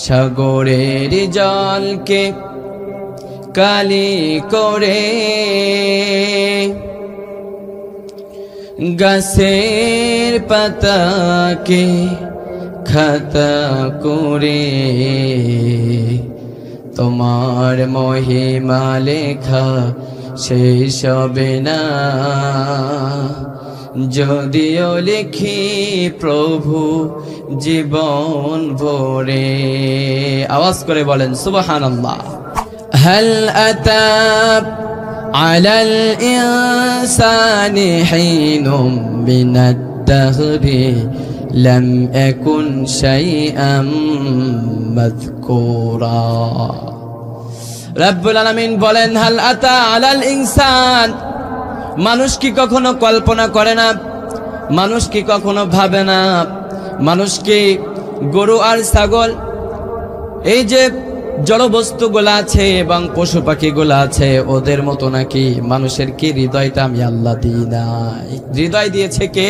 সাগরের জলকে কালি করে, গাছের পাতাকে খাতা করে, তোমার মহিমা লেখা শেষ হবে না, যদিও লিখি প্রভু জীবন ভরে। আওয়াজ করে বলেন সুবহানাল্লাহ। হাল আতা আলাল ইনসানি হিনুম মিনাদ দাহরি লাম ইয়াকুন শাইআম মাযকুরা। রব্বুল আলামিন বলেন, হাল আতা আলাল ইনসান, মানুষ কি কখনো কল্পনা করে না, মানুষ কি কখনো ভাবে না, মানুষ কি গরু আর ছাগল, এই যে জড় বস্তুগুলা আছে এবং পশু পাখিগুলা আছে, ওদের মতো নাকি? মানুষের কি হৃদয়টা আমি আল্লাহ দিই নাই? হৃদয় দিয়েছে কে?